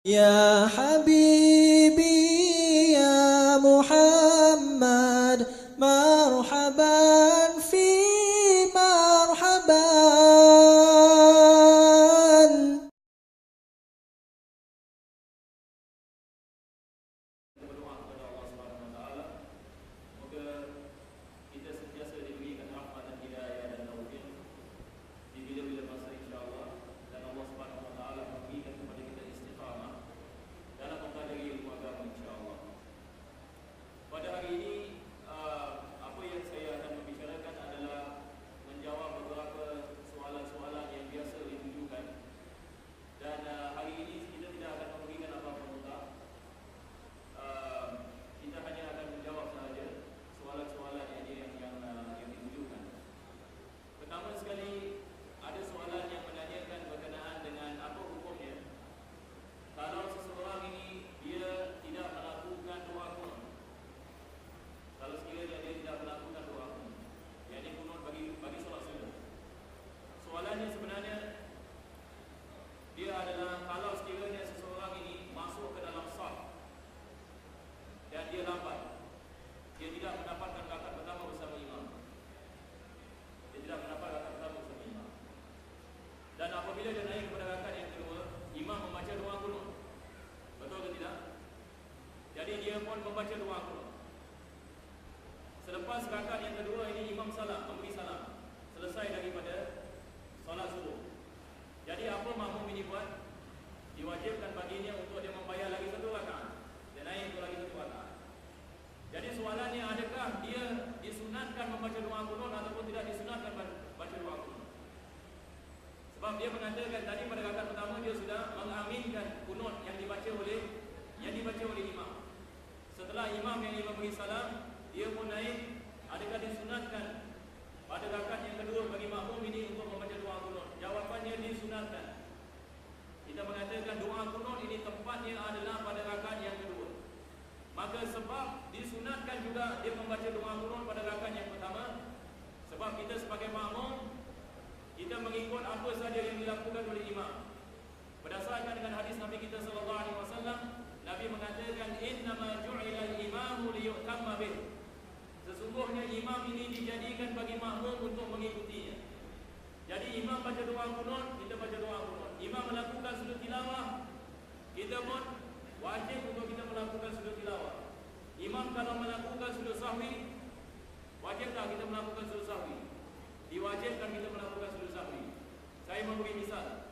Ya Habibi ya Muhammad, marhaban fi marhaban. Berdoa kepada Allah Subhanahu wa taala, semoga kita sentiasa diberikan rahmat dan hidayah dan taufik di bila-bila masa insya-Allah, dan Allah Subhanahu wa taala memberikan kepada kita istiqamah dalam mempelajari ilmu agama insya-Allah. Pada hari ini apa yang saya akan membicarakan adalah menjawab beberapa soalan-soalan yang biasa ditujukan, dan hari ini kita tidak akan memberikan apa-apa nota. Kita hanya akan menjawab sahaja soalan-soalan yang ditujukan. Pertama sekali, ada soalan yang menanyakan berkenaan dengan apa hukumnya kalau seseorang ini dia tidak melakukan doa kunut. Kalau sekiranya dia tidak melakukan doa kunut, yakni kunut bagi solat sunat. Soalannya sebenarnya dia adalah kalau sekiranya seseorang ini masuk ke dalam saf dan dia lambat, dia tidak mendapatkan rakaat pertama bersama imam. Dia tidak mendapat rakaat pertama bersama imam. Dan apabila dia naik kepada rakaat yang kedua, imam membaca doa kunut. Betul ke tidak? Jadi dia pun membaca doa kunut. Selepas rakaat yang kedua ini imam salam, memberi salam. Selesai daripada solat subuh. Jadi apa makmum ini buat? Diwajibkan baginya untuk dia membayar lagi satu rakaat. Dia naik untuk lagi satu rakaat. Jadi soalannya, adakah dia disunatkan membaca doa kunut ataupun tidak disunatkan baca doa kunut? Sebab dia mengatakan tadi pada rakaat pertama dia sudah mengaminkan kunut yang dibaca oleh imam. Setelah imam yang memberi salam, dia pun naik. Adakah disunatkan pada rakaat yang kedua bagi makmum ini untuk membaca doa kunut? Jawapannya disunatkan. Kita mengatakan doa kunut ini tempatnya adalah pada rakaat yang kedua. Maka sebab disunatkan juga dia membaca doa kunut pada rakaat yang pertama, sebab kita sebagai makmum, kita mengikut apa saja yang dilakukan oleh imam. Berdasarkan dengan hadis Nabi kita sallallahu alaihi wasallam, Nabi mengatakan innama ju'ila al-imamu liyutamma bih. Sesungguhnya imam ini dijadikan bagi makmum untuk mengikutinya. Jadi imam baca doa kunut, kita baca doa kunut. Imam melakukan sujud tilawah, kita pun wajib untuk kita melakukan sujud tilawah. Imam kalau melakukan sujud sahwi, wajib tak kita melakukan sujud sahwi? Diwajibkan kita melakukan sujud sahwi. Saya memberi misal.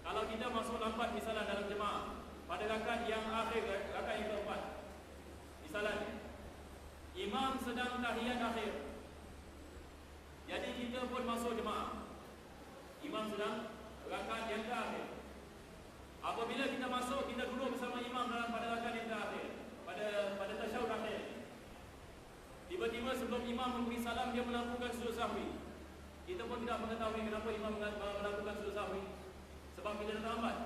Kalau kita masuk lambat misalnya dalam jemaah pada rakaat yang akhir, rakaat yang keempat, misalnya imam sedang tahiyat akhir, jadi kita pun masuk jemaah, imam sedang rakaat yang terakhir. Apabila kita masuk, kita duduk bersama imam dalam pada rakaat yang terakhir, pada tasyahud akhir. Tiba-tiba sebelum imam memberi salam, dia melakukan sujud sahwi. Kita pun tidak mengetahui kenapa imam melakukan sujud sahwi, sebab kita terlambat.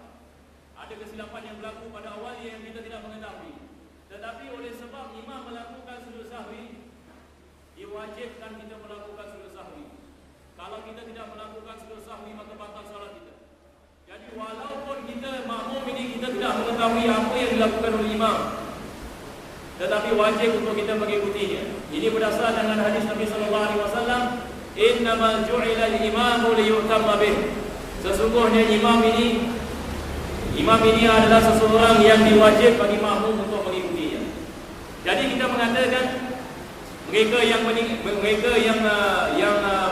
Ada kesilapan yang berlaku pada awal yang kita tidak mengetahui. Tetapi oleh sebab imam melakukan sujud sahwi, diwajibkan kita melakukan sujud sahwi. Kalau kita tidak melakukan sujud sahwi, maka batal salat kita. Jadi walaupun kita makmum ini kita tidak mengetahui apa yang dilakukan oleh imam, tetapi wajib untuk kita mengikutinya. Ini berdasarkan dengan hadis Nabi sallallahu alaihi wasallam, innamal ju'ila al-imamu liyutamma bih. Sesungguhnya imam ini adalah seseorang yang diwajib bagi makmum untuk mengikutinya. Jadi kita mengatakan mereka yang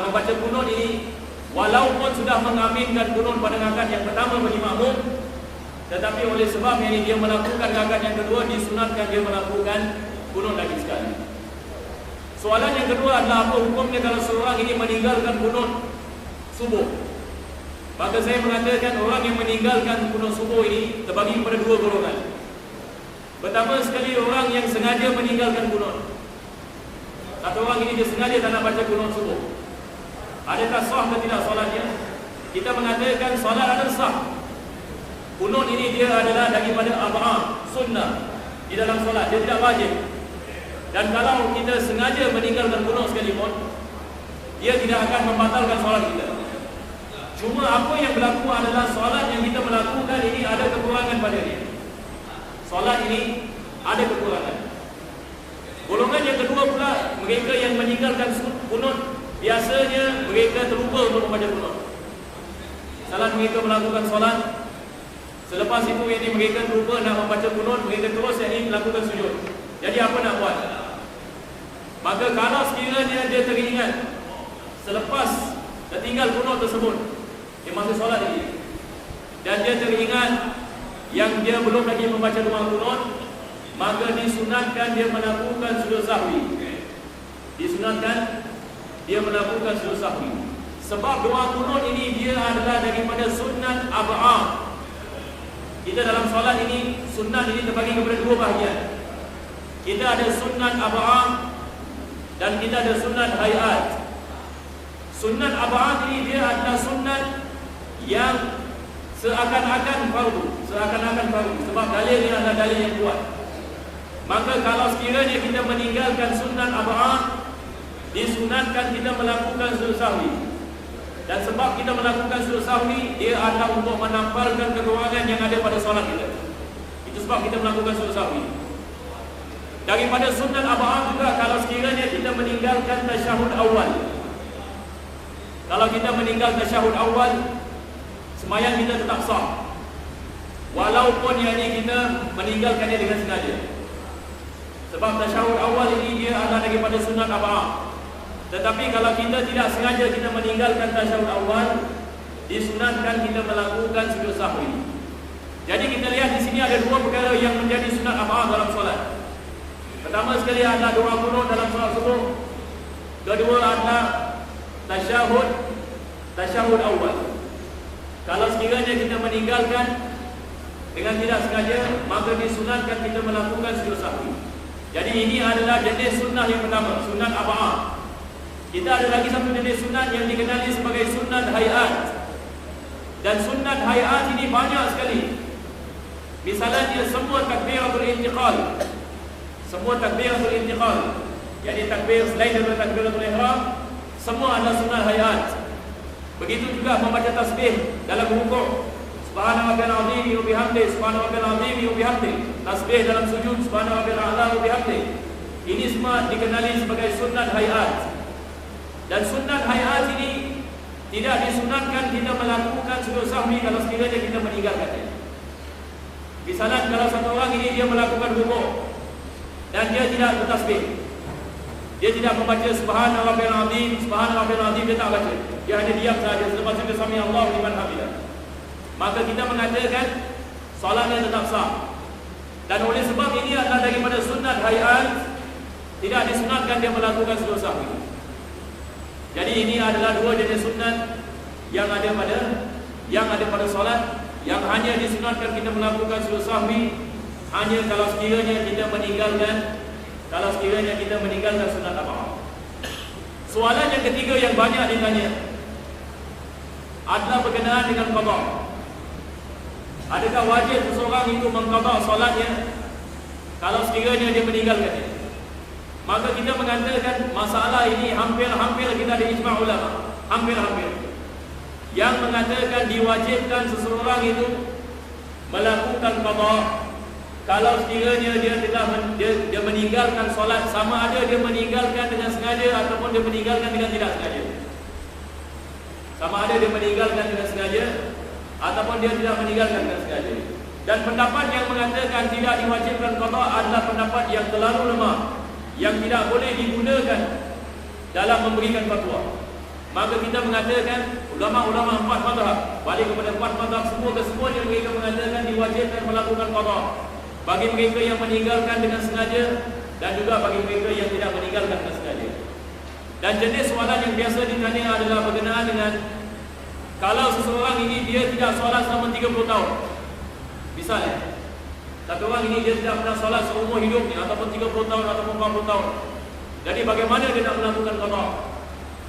membaca kunut ini, walaupun sudah mengaminkan kunut pada rakaat yang pertama bagi makmum, tetapi oleh sebab ini dia melakukan rakaat yang kedua, disunatkan dia melakukan kunut lagi sekali. Soalan yang kedua adalah apa hukumnya kalau seorang ini meninggalkan kunut subuh? Maka saya mengatakan orang yang meninggalkan kunut subuh ini terbagi kepada dua golongan. Pertama sekali, orang yang sengaja meninggalkan kunut. Satu orang ini dia sengaja tak nak baca kunut subuh. Adakah sah atau tidak solatnya? Kita mengatakan solat adalah sah. Kunut ini dia adalah daripada ab'ah, sunnah di dalam solat, dia tidak wajib. Dan kalau kita sengaja meninggalkan kunut sekalipun, dia tidak akan membatalkan solat kita. Cuma apa yang berlaku adalah solat yang kita melakukan ini ada kekurangan padanya. solat ini ada kekurangan. Golongan yang kedua pula, mereka yang meninggalkan kunut, biasanya mereka terlupa untuk membaca kunut. Salah mereka melakukan solat, selepas itu ini mereka terlupa nak membaca kunut, mereka terus ini melakukan sujud. Jadi apa nak buat? Maka kalau sekiranya dia teringat selepas tertinggal kunut tersebut di masa solat ini, dan dia teringat yang dia belum lagi membaca doa kunut, maka disunatkan dia melakukan sujud sahwi. Disunatkan dia melakukan sujud sahwi. Sebab doa kunut ini dia adalah daripada sunat ab'ah. Kita dalam solat ini, sunat ini terbagi kepada dua bahagian. Kita ada sunat ab'ah dan kita ada sunat hayat. Sunat ab'ah ini dia adalah sunat yang seakan-akan fardu. Seakan-akan fardu. Sebab dalil ini adalah dalil yang kuat. Maka kalau sekiranya kita meninggalkan sunat ab'ah, disunatkan kita melakukan sujud sahwi. Dan sebab kita melakukan sujud sahwi, dia adalah untuk menampalkan kekurangan yang ada pada solat kita. Itu sebab kita melakukan sujud sahwi. Daripada sunat ab'ah juga, kalau sekiranya kita meninggalkan tasyahud awal. Kalau kita meninggal tasyahud awal, sembahyang kita tetap sah. Walaupun yang ini kita meninggalkannya dengan sengaja. Sebab tasyahud awal ini dia adalah daripada sunat ab'ah. Tetapi kalau kita tidak sengaja kita meninggalkan tasyahud awal, disunatkan kita melakukan sujud sahwi. Jadi kita lihat di sini ada dua perkara yang menjadi sunat ab'ah dalam solat. Pertama sekali adalah doa kunut dalam solat subuh. Kedua adalah tasyahud awal. Kalau sekiranya kita meninggalkan dengan tidak sengaja, maka disunatkan kita melakukan sujud sahwi. Jadi ini adalah jenis sunnah yang pertama, sunat ab'ah. Kita ada lagi satu jenis sunat yang dikenali sebagai sunat hayat. Dan sunat hayat ini banyak sekali. Misalnya semua takbiratul intiqal. Semua takbiratul intiqal, yakni takbir selain daripada takbiratul ihram, semua adalah sunat hayat. Begitu juga membaca tasbih dalam rukuk. Subhana rabbiyal azim wa bihamdihi, subhana rabbiyal azim wa bihamdihi. Tasbih dalam sujud, subhana rabbiyal a'la wa bihamdihi. Ini semua dikenali sebagai sunat hayat. Dan sunat hayat ini tidak disunatkan kita melakukan sujud sahwi kalau sekiranya kita meninggalkannya. Misalnya kalau satu orang ini dia melakukan rukuk dan dia tidak bertasbih, dia tidak membaca subhana rabbiyal azim, subhana rabbiyal azim, dia tak baca. Dia hanya diam saja selepas itu sami Allahu liman hamidah. Maka kita mengatakan solatnya tetap sah. Dan oleh sebab ini adalah daripada sunat hayat, tidak disunatkan dia melakukan sujud sahwi. Jadi ini adalah dua jenis sunat yang ada pada solat, yang hanya disunatkan kita melakukan sujud sahwi hanya kalau sekiranya kita meninggalkan sunat ab'ah. Soalan yang ketiga yang banyak ditanya adalah berkenaan dengan qada. Adakah wajib seseorang itu mengqada solatnya kalau sekiranya dia meninggalkannya? Maka kita mengatakan masalah ini hampir-hampir kita ada ijma' ulama. Hampir-hampir yang mengatakan diwajibkan seseorang itu melakukan qada kalau sekiranya dia meninggalkan solat, sama ada dia meninggalkan dengan sengaja ataupun dia meninggalkan dengan tidak sengaja. Sama ada dia meninggalkan dengan sengaja ataupun dia tidak meninggalkan dengan sengaja. Dan pendapat yang mengatakan tidak diwajibkan qada adalah pendapat yang terlalu lemah, yang tidak boleh digunakan dalam memberikan fatwa. Maka kita mengatakan ulama-ulama empat mazhab, balik kepada empat mazhab kesemuanya mereka mengatakan diwajibkan melakukan qada bagi mereka yang meninggalkan dengan sengaja dan juga bagi mereka yang tidak meninggalkan dengan sengaja. Dan jenis soalan yang biasa ditanya adalah berkenaan dengan kalau seseorang ini dia tidak solat selama 30 tahun. Misalnya satu orang ini dia tidak pernah solat seumur hidupnya, ataupun 30 tahun ataupun 40 tahun. Jadi bagaimana dia nak melakukan qada?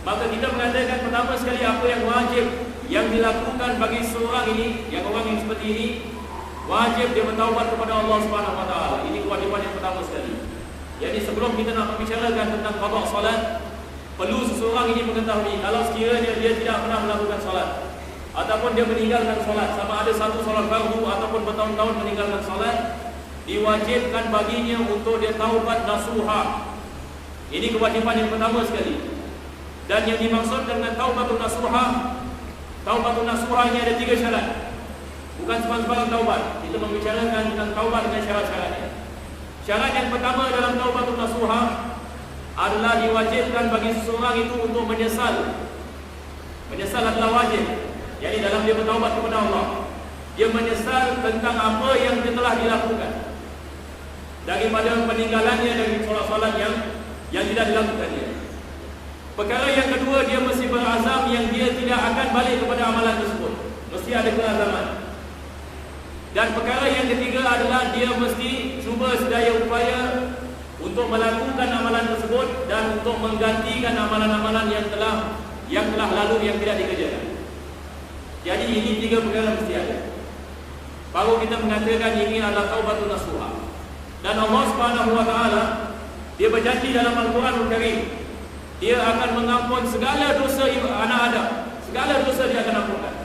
Maka kita mengatakan pertama sekali apa yang wajib yang dilakukan bagi seorang ini, yang orang yang seperti ini, wajib dia bertaubat kepada Allah Subhanahu wa taala. Ini kewajiban yang pertama sekali. Jadi sebelum kita nak membicarakan tentang qada solat, perlu seseorang ini mengetahui kalau sekiranya dia tidak pernah melakukan solat ataupun dia meninggalkan solat, sama ada satu solat fardu ataupun bertahun-tahun meninggalkan solat, diwajibkan baginya untuk dia taubat nasuha. Ini kewajiban yang pertama sekali. Dan yang dimaksudkan dengan taubatun nasuha ini ada 3 syarat. Bukan sembarang taubat. Kita membicarakan tentang taubat dengan syarat-syaratnya. Syarat yang pertama dalam taubatun nasuha adalah diwajibkan bagi seseorang itu untuk menyesal. Menyesal adalah wajib. Jadi dalam dia bertaubat kepada Allah, dia menyesal tentang apa yang dia telah dilakukan, daripada peninggalannya dari solat-solat yang tidak dilakukannya. Perkara yang kedua, dia mesti berazam yang dia tidak akan balik kepada amalan tersebut. Mesti ada keazaman. Dan perkara yang ketiga adalah dia mesti cuba sedaya upaya untuk melakukan amalan tersebut dan untuk menggantikan amalan-amalan yang telah lalu yang tidak dikerjakan. Jadi ini 3 perkara mesti ada. Baru kita mengatakan ini adalah taubatun nasuha. Dan Allah Subhanahu wa taala dia berjanji dalam Al-Quranul Karim, dia akan mengampun segala dosa anak Adam. Segala dosa dia akan ampunkan.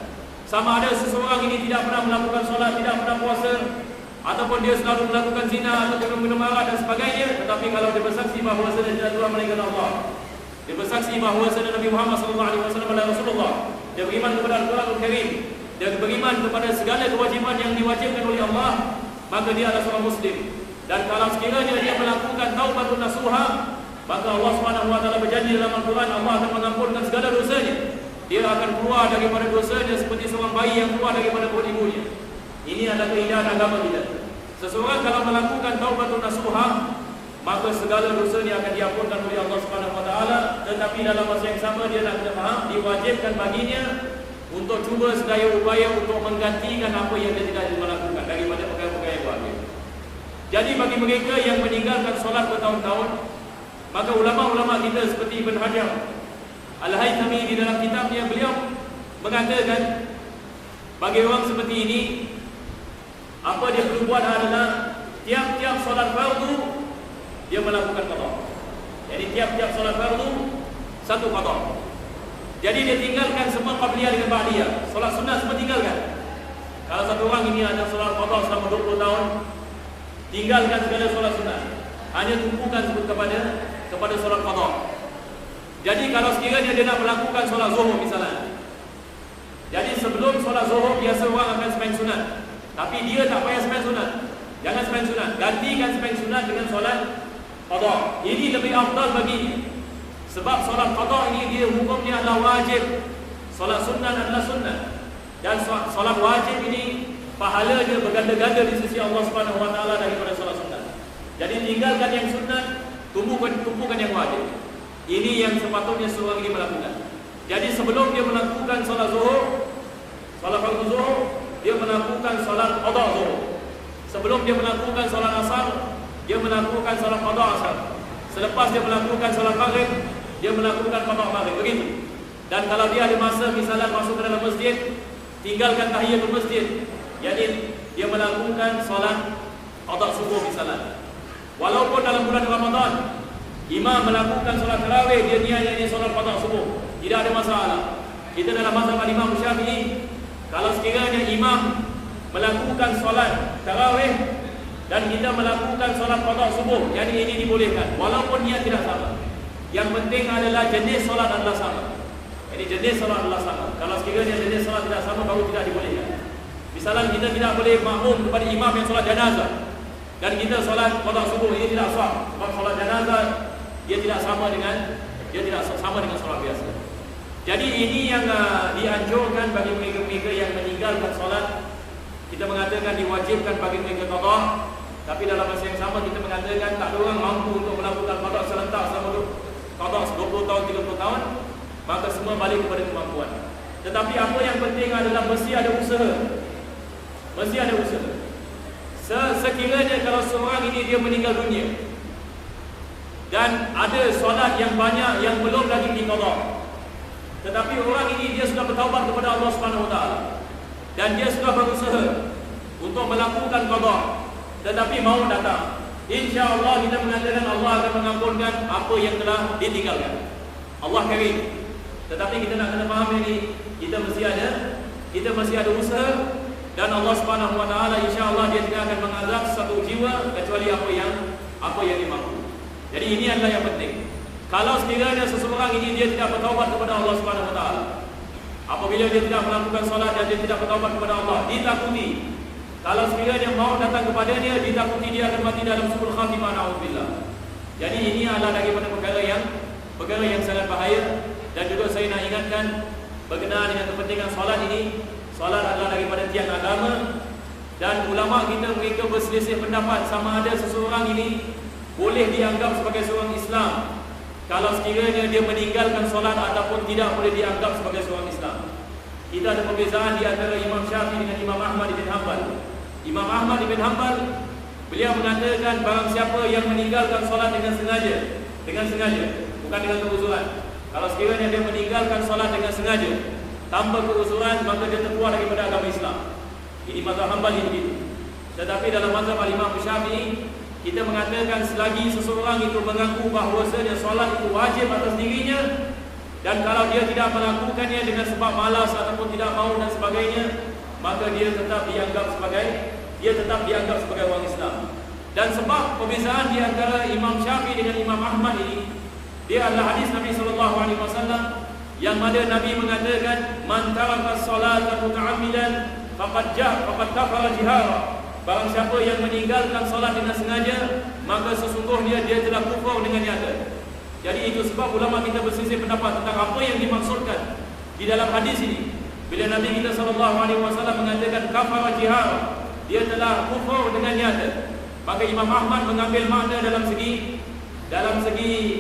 Sama ada seseorang ini tidak pernah melakukan solat, tidak pernah puasa, ataupun dia selalu melakukan zina ataupun minum arak dan sebagainya, tetapi kalau dia bersaksi bahawa dia tidak Tuhan melainkan Allah, dia bersaksi bahawa Nabi Muhammad SAW adalah Rasulullah, dia beriman kepada Al-Quranul Karim, dia beriman kepada segala kewajiban yang diwajibkan oleh Allah, maka dia adalah seorang Muslim. Dan kalau sekiranya dia melakukan taubatun nasuha, maka Allah Subhanahu wa taala berjanji dalam Al-Quran, Allah akan mengampunkan segala dosanya. Dia akan keluar daripada dosanya seperti seorang bayi yang keluar daripada perut ibunya. Ini adalah keindahan agama kita. Seseorang kalau melakukan taubatun nasuha, maka segala dosanya akan diampunkan oleh Allah Subhanahu wa taala. Tetapi dalam masa yang sama dia nak kena faham, diwajibkan baginya untuk cuba sedaya upaya untuk menggantikan apa yang dia tidak melakukan daripada perkara-perkara yang wajib. Jadi bagi mereka yang meninggalkan solat bertahun-tahun, maka ulama-ulama kita seperti Ibn Hajar Al-Haythami di dalam kitabnya, beliau mengatakan bagi orang seperti ini, apa dia perlu buat adalah tiap-tiap solat fardu dia melakukan qada. Jadi tiap-tiap solat fardu satu qada. Jadi dia tinggalkan semua qabliyah dengan ba'diyah. Solat sunnah semua tinggalkan. Kalau satu orang ini ada solat qada selama 20 tahun, tinggalkan segala solat sunnah, hanya tumpukan kepada solat qada. Jadi kalau sekiranya dia nak melakukan solat zuhur misalnya, jadi sebelum solat zuhur biasa orang akan sembahyang sunat, tapi dia tak payah sembahyang sunat. Jangan sembahyang sunat, gantikan sembahyang sunat dengan solat qada. Ini lebih afdal baginya. Sebab solat qada ini dia hukumnya adalah wajib. Solat sunnah adalah sunnah. Dan solat wajib ini pahala dia berganda-ganda di sisi Allah Subhanahu wa taala daripada solat sunnah. Jadi tinggalkan yang sunnah, tumpukan yang wajib. Ini yang sepatutnya seorang ini melakukan. Jadi sebelum dia melakukan solat zuhur, solat fardu zuhur, dia melakukan solat qada zuhur. Sebelum dia melakukan solat asar, dia melakukan solat qada asar. Selepas dia melakukan solat maghrib, dia melakukan qada maghrib. Begitu. Dan kalau dia ada masa misalnya masuk ke dalam masjid, tinggalkan tahiyatul masjid. Jadi dia melakukan solat qada subuh misalnya. Walaupun dalam bulan Ramadan imam melakukan solat tarawih, dia niatnya solat qada subuh, tidak ada masalah. Kita dalam mazhab Imam Syafi'i, kalau sekiranya imam melakukan solat tarawih dan kita melakukan solat qada subuh, jadi ini dibolehkan walaupun niat tidak sama. Yang penting adalah jenis solat adalah sama. Jadi jenis solat adalah sama. Kalau sekiranya jenis solat tidak sama, baru tidak dibolehkan. Misalnya kita tidak boleh makmum kepada imam yang solat jenazah dan kita solat qada subuh, ini tidak sah. Sebab solat jenazah dia tidak sama dengan solat biasa. Jadi ini yang dianjurkan bagi mereka-mereka yang meninggalkan solat. Kita mengatakan diwajibkan bagi mereka qada, tapi dalam masa yang sama kita mengatakan tak ada orang mampu untuk melakukan qada serentak selama qada 20 tahun, 30 tahun, maka semua balik kepada kemampuan. Tetapi apa yang penting adalah mesti ada usaha. Mesti ada usaha. Sekiranya kalau seorang ini dia meninggal dunia dan ada solat yang banyak yang belum lagi diqada, tetapi orang ini dia sudah bertaubat kepada Allah Subhanahu wa taala dan dia sudah berusaha untuk melakukan qada, tetapi mau datang, insya-Allah kita mengatakan Allah akan mengampunkan apa yang telah ditinggalkan. Allah karim. Tetapi kita nak kena faham ini, kita mesti ada usaha, dan Allah Subhanahu wa taala insya-Allah dia tidak akan mengazab satu jiwa juga kecuali apa yang dia mampu. Jadi ini adalah yang penting. Kalau sekiranya seseorang ini dia tidak bertaubat kepada Allah Subhanahu wa taala, apabila dia tidak melakukan solat dan dia tidak bertaubat kepada Allah, ditakuti kalau sekiranya mau datang kepadanya, ditakuti dia akan mati dalam suul khatimah, na'udzubillah. Jadi ini adalah daripada perkara yang sangat bahaya. Dan juga saya nak ingatkan berkenaan dengan kepentingan solat ini. Solat adalah daripada tiang agama. Dan ulama kita mereka berselisih pendapat sama ada seseorang ini boleh dianggap sebagai seorang Islam kalau sekiranya dia meninggalkan solat ataupun tidak boleh dianggap sebagai seorang Islam. Kita ada perbezaan di antara Imam Syafi'i dengan Imam Ahmad bin Hanbal. Imam Ahmad bin Hanbal beliau mengatakan barang siapa yang meninggalkan solat dengan sengaja, bukan dengan keuzuran. Kalau sekiranya dia meninggalkan solat dengan sengaja tanpa keuzuran, maka dia terkeluar daripada agama Islam. Ini mazhab Hanbali begitu. Tetapi dalam mazhab Imam Syafi'i, kita mengatakan selagi seseorang itu mengaku bahawasanya solat itu wajib atas dirinya, dan kalau dia tidak melakukannya dengan sebab malas ataupun tidak mahu dan sebagainya, maka dia tetap dianggap sebagai orang Islam. Dan sebab perbezaan di antara Imam Syafi'i dengan Imam Ahmad ini, dia adalah hadis Nabi SAW yang mana Nabi mengatakan, man taraka as-salata muta'ammidan faqad kafara jihara. Barang siapa yang meninggalkan solat dengan sengaja, maka sesungguhnya dia telah kufur dengan nyata. Jadi itu sebab ulama kita berselisih pendapat tentang apa yang dimaksudkan di dalam hadis ini. Bila Nabi kita SAW mengatakan kafara jihara, dia telah kufur dengan nyata, maka Imam Ahmad mengambil makna dalam segi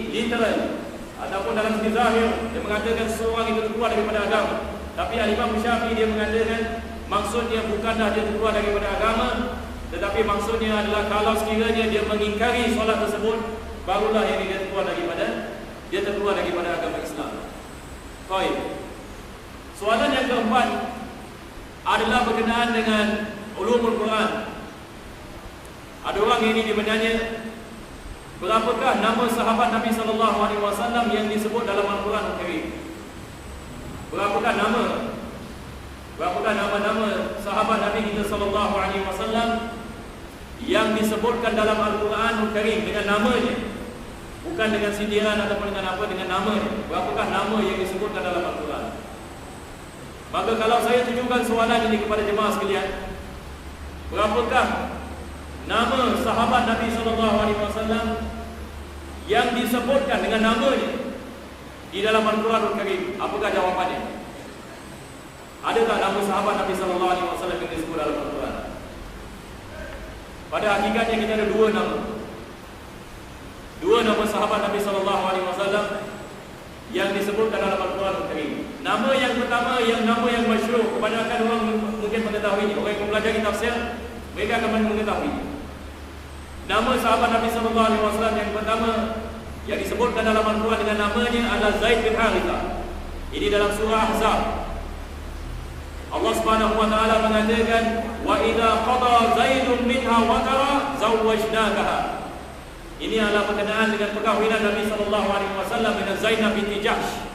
literal ataupun dalam segi zahir. Dia mengatakan seorang itu keluar daripada agama. Tapi Imam Syafi'i dia mengatakan maksudnya bukanlah dia keluar daripada agama, tetapi maksudnya adalah kalau sekiranya dia mengingkari solat tersebut, barulah yang dia terkeluar daripada agama Islam. Baik. Soalan yang keempat adalah berkenaan dengan ulumul Quran. Ada orang ini dia bertanya, berapakah nama sahabat Nabi SAW yang disebut dalam Al-Quran Al-Karim? Berapakah nama-nama sahabat Nabi kita SAW yang disebutkan dalam Al-Quran Al-Karim dengan namanya, bukan dengan sindiran ataupun dengan apa, dengan namanya. Berapakah nama yang disebutkan dalam Al-Quran? Maka kalau saya tujukan soalan ini kepada jemaah sekalian, berapakah nama sahabat Nabi SAW yang disebutkan dengan namanya di dalam Al-Quran Al-Karim? Apakah jawapannya? Adakah nama sahabat Nabi SAW yang disebut dalam Al-Quran? Pada hakikatnya kita ada dua nama sahabat Nabi SAW yang disebutkan dalam Al-Quran Al-Karim. Nama yang pertama, nama yang masyhur, kebanyakan orang mungkin mengetahui. Orang yang mempelajari tafsir, mereka akan mengetahui. Nama sahabat Nabi SAW yang pertama yang disebutkan dalam Al-Quran dengan namanya adalah Zaid bin Harithah. Ini dalam surah Ahzab. Allah Subhanahu wa taala mengatakan, wa idza qada Zaidun minha watara zawwajnakaha. Ini adalah berkenaan dengan perkahwinan Nabi SAW dengan Zainab binti Jahsh,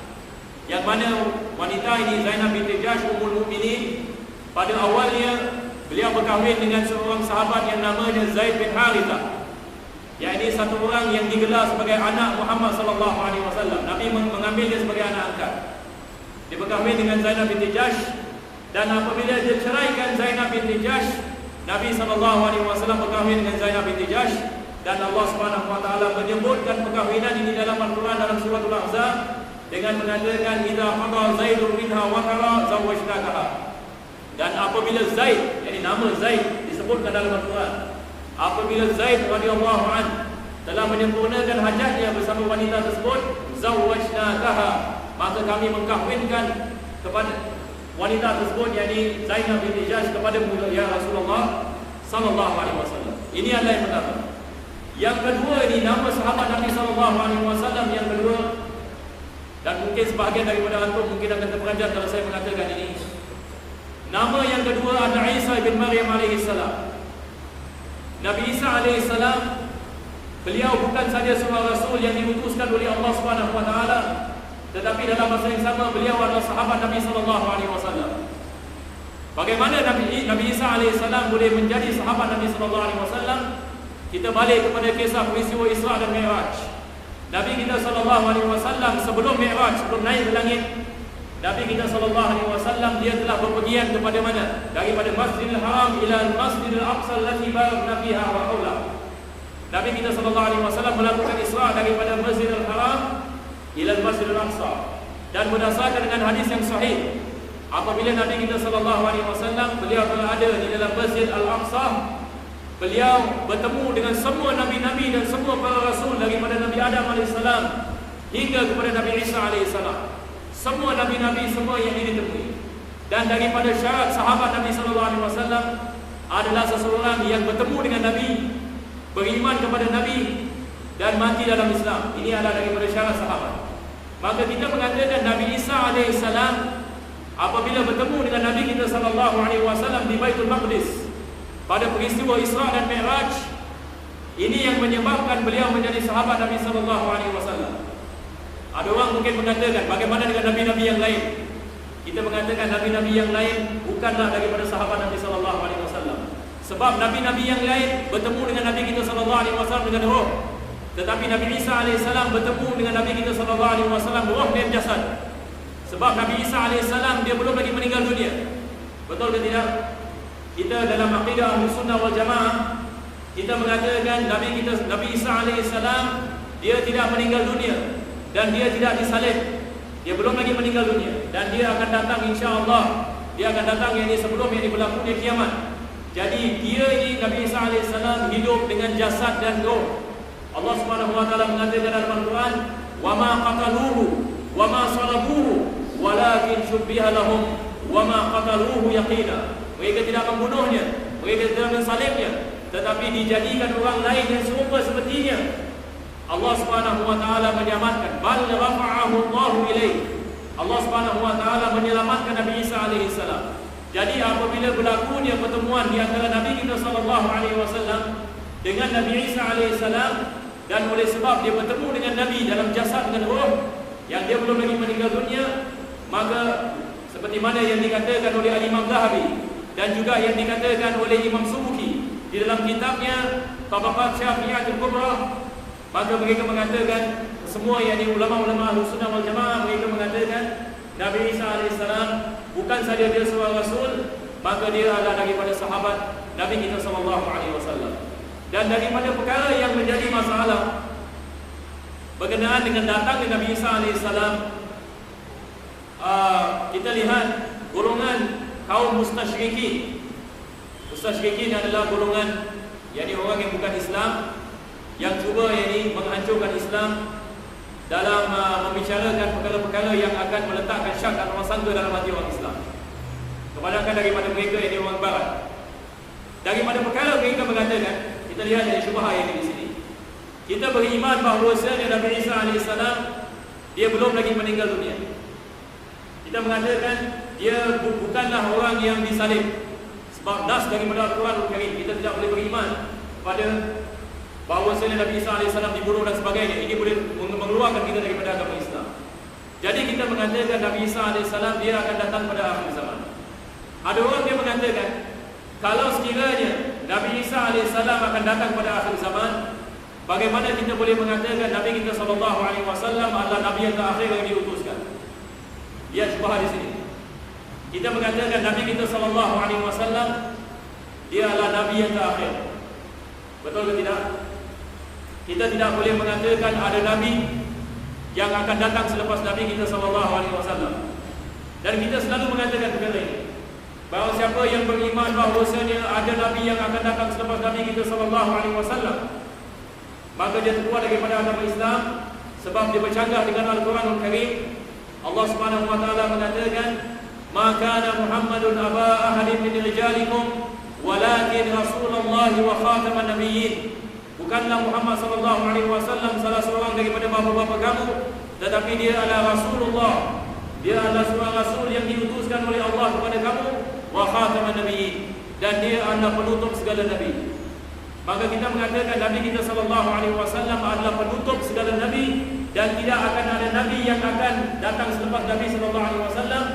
yang mana wanita ini Zainab binti Jahsh ummul mukminin, pada awalnya beliau berkahwin dengan seorang sahabat yang namanya Zaid bin Harithah, yakni satu orang yang digelar sebagai anak Muhammad SAW. Nabi mengambil dia sebagai anak angkat. Dia berkahwin dengan Zainab binti Jahsh, dan apabila dia ceraikan Zainab binti Jahsh, Nabi SAW berkahwin dengan Zainab binti Jahsh. Dan Allah Subhanahu wa taala menyebutkan perkahwinan ini dalam Al-Quran dalam surah Al-Ahzab dengan mengatakan idza qada Zaidun minha watara zawwajnakaha. Dan apabila Zaid, yakni nama Zaid disebutkan dalam Al-Quran, apabila Zaid radhiyallahu an telah menyempurnakan hajatnya bersama wanita tersebut, zawwajnakaha, maka kami mengkahwinkan kepada wanita tersebut, yakni Zainab binti Jahsh, kepadamu ya Rasulullah sallallahu alaihi wasallam. Ini adalah yang pertama. Yang kedua ini nama sahabat Nabi SAW yang kedua, dan mungkin sebahagian daripada antum mungkin akan terperanjat kalau saya mengatakan ini. Nama yang kedua adalah Isa bin Maryam alaihissalam. Nabi Isa alaihissalam, beliau bukan saja seorang rasul yang diutuskan oleh Allah Subhanahu wa taala, tetapi dalam masa yang sama beliau adalah sahabat Nabi SAW. Bagaimana Nabi Isa alaihissalam boleh menjadi sahabat Nabi SAW? kita balik kepada kisah peristiwa Isra dan Mi'raj. Nabi kita SAW sebelum Mi'raj, sebelum naik ke langit, Nabi kita SAW dia telah berpergian kepada mana? Daripada Masjidil Haram ila Masjidil Aqsa allati barakna fiha wa hawla. Nabi kita SAW melakukan Isra daripada Masjidil Haram ila Masjidil Aqsa. Dan berdasarkan dengan hadis yang sahih, apabila Nabi kita SAW beliau berada di dalam Masjid Al-Aqsa, beliau bertemu dengan semua nabi-nabi dan semua para rasul daripada Nabi Adam AS hingga kepada Nabi Isa AS. Semua nabi-nabi semua yang ditemui. Dan daripada syarat sahabat Nabi SAW adalah seseorang yang bertemu dengan Nabi, beriman kepada Nabi dan mati dalam Islam. Ini adalah daripada syarat sahabat. Maka kita mengatakan Nabi Isa AS apabila bertemu dengan Nabi kita SAW di Baitul Maqdis pada peristiwa Isra dan Mi'raj, ini yang menyebabkan beliau menjadi sahabat Nabi SAW. Ada orang mungkin mengatakan, bagaimana dengan nabi-nabi yang lain? Kita mengatakan nabi-nabi yang lain bukanlah daripada sahabat Nabi SAW. Sebab nabi-nabi yang lain bertemu dengan Nabi kita SAW dengan roh, tetapi Nabi Isa AS bertemu dengan Nabi kita SAW roh dan jasad. Sebab Nabi Isa AS dia belum lagi meninggal dunia. Betul ke tidak? Kita dalam akidah Ahlus Sunnah wal Jamaah, kita mengatakan Nabi Isa AS dia tidak meninggal dunia dan dia tidak disalib. Dia belum lagi meninggal dunia dan dia akan datang insya-Allah. Dia akan datang yang ini sebelum yang berlakunya kiamat. Jadi dia ini Nabi Isa AS hidup dengan jasad dan roh. Allah Subhanahu wa taala mengatakan dalam Al-Quran, "Wa ma qataluhu wa ma salabuhu walakin syubbiha lahum wa ma qataluhu yaqina." Mereka tidak membunuhnya, mereka tidak mensalibnya, tetapi dijadikan orang lain yang serupa sepertinya. Allah Subhanahu wa taala menyelamatkan, bal rafa'ahu Allahu ilaih. Allah Subhanahu wa taala menyelamatkan Nabi Isa alaihi salam. Jadi apabila berlakunya pertemuan di antara Nabi kita sallallahu alaihi wasallam dengan Nabi Isa alaihi salam, dan oleh sebab dia bertemu dengan Nabi dalam jasad dengan roh yang dia belum lagi meninggal dunia, maka seperti mana yang dikatakan oleh Al-Imam Zahabi dan juga yang dikatakan oleh Imam Subuki di dalam kitabnya Tabaqat Syafi'atul Kubra, maka mereka mengatakan, semua yang ulama-ulama Ahlus Sunnah wal Jamaah, mereka mengatakan Nabi Isa AS bukan saja dia seorang rasul, maka dia adalah daripada sahabat Nabi kita SAW. Dan daripada perkara yang menjadi masalah berkenaan dengan datangnya Nabi Isa AS, kita lihat golongan kaum mustasyrikin. Mustasyrikin adalah golongan yakni orang yang bukan Islam, yang cuba yakni menghancurkan Islam dalam membicarakan perkara-perkara yang akan meletakkan syak dan prasangka dalam hati orang Islam. Kebanyakan daripada mereka yakni orang barat. Daripada perkara mereka mengatakan, kita lihat dari syubhah yang di sini. Kita beriman bahawa Nabi Isa AS dia belum lagi meninggal dunia. Kita mengatakan dia bukanlah orang yang disalib. Sebab nas daripada Al-Quran Al-Karim, kita tidak boleh beriman pada bahawa Nabi Isa AS dibunuh dan sebagainya. Ini boleh mengeluarkan kita daripada agama Islam. Jadi kita mengatakan Nabi Isa AS dia akan datang pada akhir zaman. Ada orang yang mengatakan, kalau sekiranya Nabi Isa AS akan datang pada akhir zaman, bagaimana kita boleh mengatakan Nabi kita SAW adalah Nabi yang terakhir yang diutuskan? Lihat syubhah di sini. Kita mengatakan Nabi kita SAW dia adalah Nabi yang terakhir. Betul ke tidak? Kita tidak boleh mengatakan ada Nabi yang akan datang selepas Nabi kita SAW. Dan kita selalu mengatakan perkara ini, bahawa siapa yang beriman bahawasanya ada Nabi yang akan datang selepas Nabi kita SAW, maka dia keluar daripada agama Islam, sebab dia bercanggah dengan Al-Quran Al-Karim. Allah Subhanahu wa taala mengatakan, "Ma kana Muhammadun aba ahadin min rijalikum walakin Rasulullah wa khataman nabiyyin." Bukanlah Muhammad sallallahu alaihi wasallam salah seorang daripada bapa-bapa kamu, tetapi dia adalah Rasulullah. Dia adalah seorang rasul yang diutuskan oleh Allah kepada kamu, wa khataman nabiyyin, dan dia adalah penutup segala nabi. Maka kita mengatakan Nabi kita sallallahu alaihi wasallam adalah penutup segala nabi, dan tidak akan ada nabi yang akan datang selepas Nabi sallallahu alaihi wasallam.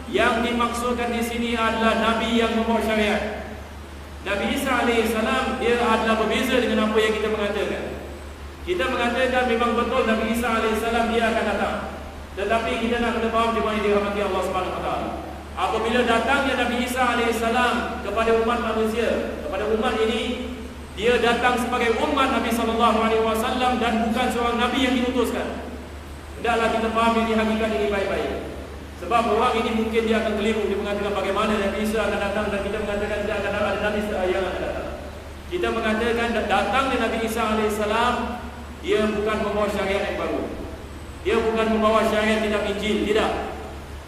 Yang dimaksudkan di sini adalah nabi yang membawa syariat. Nabi Isa alaihissalam dia adalah berbeza dengan apa yang kita mengatakan. Kita mengatakan memang betul Nabi Isa alaihissalam dia akan datang. Tetapi kita nak kena faham di mana dirahmati Allah Subhanahu wa taala. Apabila datangnya Nabi Isa alaihissalam kepada umat manusia, kepada umat ini, dia datang sebagai umat Nabi sallallahu alaihi wasallam dan bukan seorang nabi yang diutuskan. Hendaklah kita faham ini hakikat ini baik-baik. Sebab orang ini mungkin dia akan keliru, dia mengatakan bagaimana Nabi Isa akan datang dan kita mengatakan tidak akan ada Nabi yang akan datang. Kita mengatakan datangnya Nabi Isa alaihissalam, dia bukan membawa syariat yang baru. Dia bukan membawa syariat kitab Injil, tidak.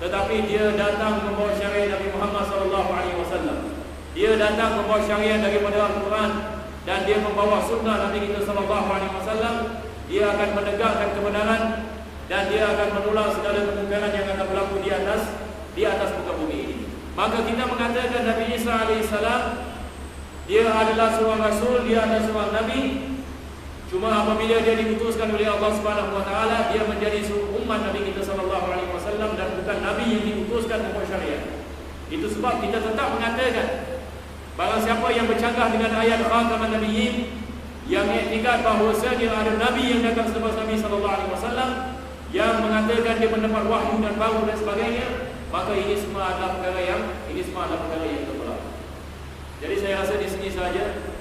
Tetapi dia datang membawa syariat Nabi Muhammad sallallahu alaihi wasallam. Dia datang membawa syariat daripada Al-Quran dan dia membawa sunnah Nabi kita sallallahu alaihi wasallam. Dia akan menegakkan kebenaran dan dia akan menolak segala kemungkaran yang akan berlaku di atas muka bumi ini. Maka kita mengatakan Nabi Isa alaihissalam dia adalah seorang rasul, dia adalah seorang nabi. Cuma apabila dia diutuskan oleh Allah Subhanahu wa taala, dia menjadi umat Nabi kita sallallahu alaihi wasallam dan bukan nabi yang diutuskan membawa syariat. Itu sebab kita tetap mengatakan barang siapa yang bercanggah dengan ayat khataman nabiyyin yang iktikad bahawasanya ada nabi yang datang selepas Nabi sallallahu alaihi wasallam yang mengatakan dia mendapat wahyu dan baru dan sebagainya, maka ini semua adalah perkara yang tertolak. Jadi saya rasa di sini saja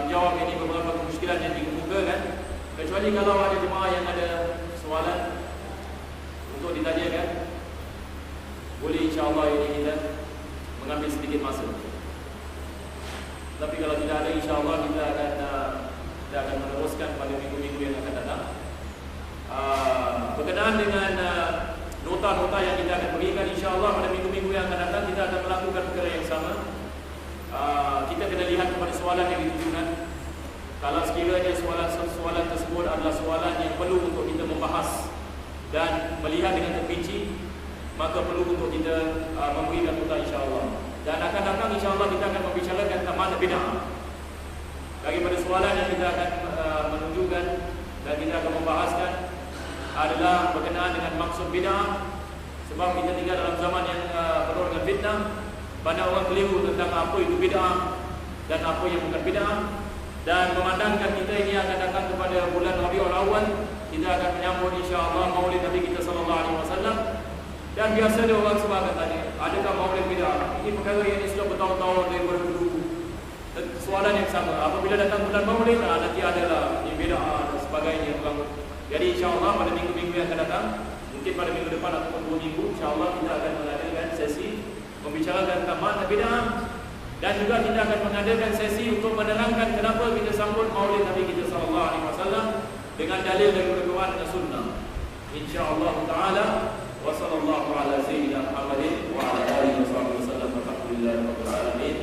menjawab ini beberapa kemusykilan yang dikemukakan. Kecuali kalau ada jemaah yang ada soalan untuk ditanyakan, boleh insya-Allah ini kita mengambil sedikit masa. Tapi kalau tidak ada, insya-Allah kita akan meneruskan pada minggu-minggu yang akan datang. Berkenaan dengan nota-nota yang kita akan berikan, insya-Allah pada minggu-minggu yang akan datang kita akan melakukan perkara yang sama. Kita kena lihat kepada soalan yang ditujukan. Kalau sekiranya soalan tersebut adalah soalan yang perlu untuk kita membahas dan melihat dengan terperinci, maka perlu untuk kita memberikan nota insya-Allah. Dan akan datang insya-Allah kita akan membicarakan tentang mana bid'ah. Daripada soalan yang kita akan menunjukkan dan kita akan membahaskan adalah berkenaan dengan maksud bid'ah. Sebab kita tinggal dalam zaman yang penuh dengan fitnah. Banyak orang keliru tentang apa itu bid'ah dan apa yang bukan bid'ah. Dan memandangkan kita ini akan datang kepada bulan Rabiul Awal, kita akan menyambut insya-Allah Maulid Nabi kita sallallahu alaihi wasallam. Dan biasa ada orang sebab akan tanya, adakah Maulid bid'ah? Ini perkara yang sudah bertahun-tahun daripada dulu. Soalan yang sama, apabila datang bulan Maulid, nanti adalah ini bid'ah dan sebagainya. Jadi insya-Allah pada minggu-minggu yang akan datang, mungkin pada minggu depan ataupun 2 minggu, insya-Allah kita akan mengadakan sesi membicarakan tentang makna bid'ah. Dan juga kita akan mengadakan sesi untuk menerangkan kenapa kita sambut Maulid Nabi kita sallallahu alaihi wasallam dengan dalil dari Al-Quran dan Sunnah. Insya-Allah taala wa sallallahu ala sayyidina Muhammadin wa ala alihi wasallam. Alhamdulillahirabbil alamin.